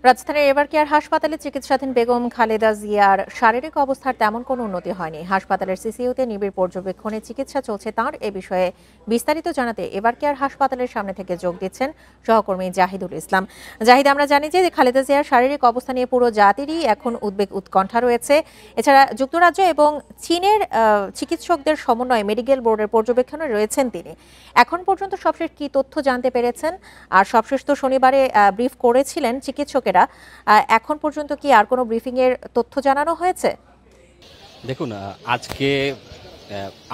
রাজধানীর এভারকেয়ার হাসপাতালে চিকিৎসাধীন বেগম খালেদা জিয়ার শারীরিক অবস্থার তেমন কোনো উন্নতি হয়নি। হাসপাতালের সিসিইউতে নিবিড় পর্যবেক্ষণে চিকিৎসা চলছে তাঁর। এ বিষয়ে বিস্তারিত জানাতে এভারকেয়ার হাসপাতালের সামনে থেকে যোগ দিচ্ছেন সহকর্মী জাহিদুল ইসলাম। জাহিদ, আমরা জানি যে খালেদা জিয়ার শারীরিক অবস্থা নিয়ে পুরো জাতিরই এখন উদ্বেগ উৎকণ্ঠা রয়েছে। এছাড়া যুক্তরাজ্য এবং চীনের চিকিৎসকদের সমন্বয়ে মেডিকেল বোর্ডের পর্যবেক্ষণে রয়েছেন তিনি। এখন পর্যন্ত সবশেষ কি তথ্য জানতে পেরেছেন? আর সবশেষ তো শনিবারে ব্রিফ করেছিলেন চিকিৎসকেরা। এখন পর্যন্ত কি আর কোনো ব্রিফিং এর তথ্য জানানো হয়েছে? দেখুন, আজকে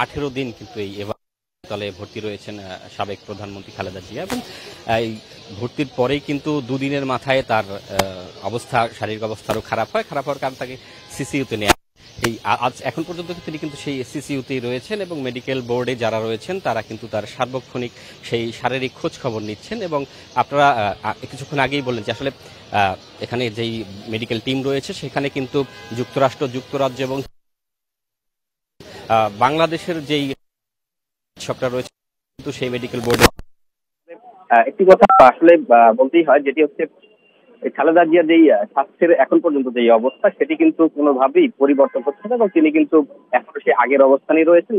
18 দিন কিন্তু এই হাসপাতালে ভর্তি রয়েছেন সাবেক প্রধানমন্ত্রী খালেদা জিয়া, এবং এই ভর্তির পরেই কিন্তু দুদিনের মাথায় তার শারীরিক অবস্থা আরও খারাপ হওয়ার কারণে তাকে সিসিইউতে নেওয়া। এই আজ এখন পর্যন্ত তিনি কিন্তু সেই সিসিইউতেই রয়েছেন, এবং মেডিকেল বোর্ডে যারা রয়েছেন তারা কিন্তু তার সার্বক্ষণিক সেই শারীরিক খোঁজ খবর নিচ্ছেন। এবং আপনারা কিছুক্ষণ আগেই বললেন যে আসলে এখানে যেই মেডিকেল টিম রয়েছে সেখানে কিন্তু যুক্তরাষ্ট্র, যুক্তরাজ্য এবং বাংলাদেশের যেই চিকিৎসকরা রয়েছে কিন্তু সেই মেডিকেল বোর্ডে একটি কথা আসলে বলতেই হয়, যেটি হচ্ছে খালেদা জিয়া যেই স্বাস্থ্যের এখন পর্যন্ত যে অবস্থা, সেটি কিন্তু কোনোভাবেই পরিবর্তন হচ্ছে না, এবং তিনি কিন্তু এখনো সেই আগের অবস্থানেই রয়েছেন।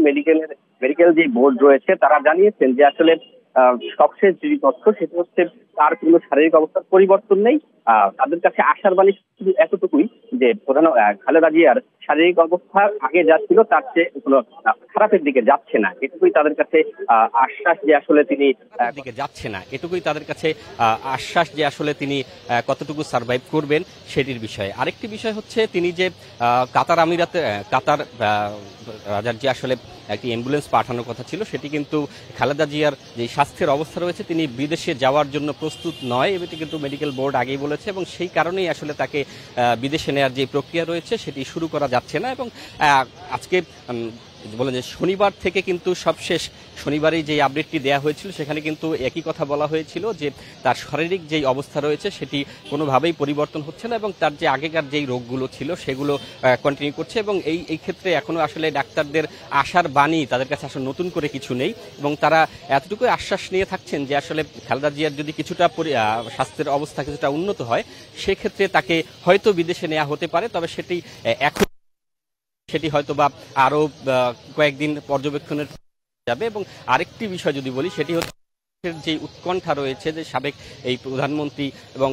মেডিকেল যে বোর্ড রয়েছে তারা জানিয়েছেন যে আসলে সবশেষ যে তথ্য সেটি হচ্ছে তার কোনো শারীরিক অবস্থার পরিবর্তন নেই। তাদের কাছে আশার বাণী শুধু এতটুকুই যে খালেদা জিয়ার শারীরিক অবস্থা আগে যা ছিল তার চেয়ে কোনো খারাপের দিকে যাচ্ছে না, এটুকুই তাদের কাছে আশ্বাস যে আসলে তিনি কতটুকু সার্ভাইভ করবেন সেটির বিষয়ে। আরেকটি বিষয় হচ্ছে তিনি যে কাতার রাজার যে আসলে একটি অ্যাম্বুলেন্স পাঠানোর কথা ছিল, সেটি কিন্তু খালেদা জিয়ার যে স্বাস্থ্যের অবস্থা রয়েছে তিনি বিদেশে যাওয়ার জন্য প্রস্তুত নয়, এটি কিন্তু মেডিকেল বোর্ড আগেই বলেছে, এবং সেই কারণেই আসলে তাকে বিদেশে নেওয়ার যে প্রক্রিয়া রয়েছে সেটি শুরু করা যাচ্ছে না। এবং আজকে বলেন যে শনিবার থেকে কিন্তু সবশেষ শনিবারেই যে আপডেটটি দেওয়া হয়েছিল সেখানে কিন্তু একই কথা বলা হয়েছিল যে তার শারীরিক যেই অবস্থা রয়েছে সেটি কোনোভাবেই পরিবর্তন হচ্ছে না, এবং তার যে আগেকার যেই রোগগুলো ছিল সেগুলো কন্টিনিউ করছে। এবং এই ক্ষেত্রে এখনো আসলে ডাক্তারদের আশার বাণী, তাদের কাছে আসলে নতুন করে কিছু নেই, এবং তারা এতটুকু আশ্বাস নিয়ে থাকছেন যে আসলে খালেদা জিয়ার যদি কিছুটা স্বাস্থ্যের অবস্থা কিছুটা উন্নত হয় সেক্ষেত্রে তাকে হয়তো বিদেশে নেওয়া হতে পারে, তবে সেটি হয়তো বা আরো কয়েকদিন পর্যবেক্ষণের যাবে। এবং আরেকটি বিষয় যদি বলি, সেটি হচ্ছে যে উৎকণ্ঠা রয়েছে যে সাবেক এই প্রধানমন্ত্রী এবং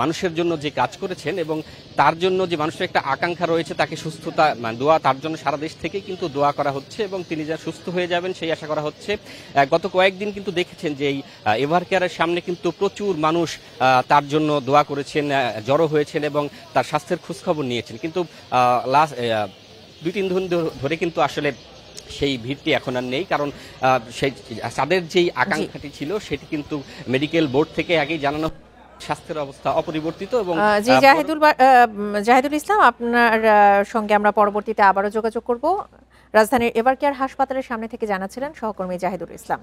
মানুষের জন্য যে কাজ করেছেন, এবং তার জন্য যে মানুষের একটা আকাঙ্ক্ষা রয়েছে, তাকে সুস্থতা দোয়া, তার জন্য সারা দেশ থেকেই কিন্তু দোয়া করা হচ্ছে, এবং তিনি যা সুস্থ হয়ে যাবেন সেই আশা করা হচ্ছে। গত কয়েকদিন কিন্তু দেখেছেন যে এই এভারকেয়ারের সামনে কিন্তু প্রচুর মানুষ তার জন্য দোয়া করেছেন, জড়ো হয়েছেন এবং তার স্বাস্থ্যের খোঁজখবর নিয়েছেন। কিন্তু লাস্ট 2-3 দিন ধরে কিন্তু আসলে সেই ভিড়টি এখন আর নেই, কারণ সেই তাদের যেই আকাঙ্ক্ষাটি ছিল সেটি কিন্তু মেডিকেল বোর্ড থেকে আগেই জানানো স্বাস্থ্যের অবস্থা অপরিবর্তিত। এবং জাহিদুল ইসলাম, আপনার সঙ্গে আমরা পরবর্তীতে আবারও যোগাযোগ করব। রাজধানীর এভারকেয়ার হাসপাতালের সামনে থেকে জানাচ্ছিলেন সহকর্মী জাহিদুল ইসলাম।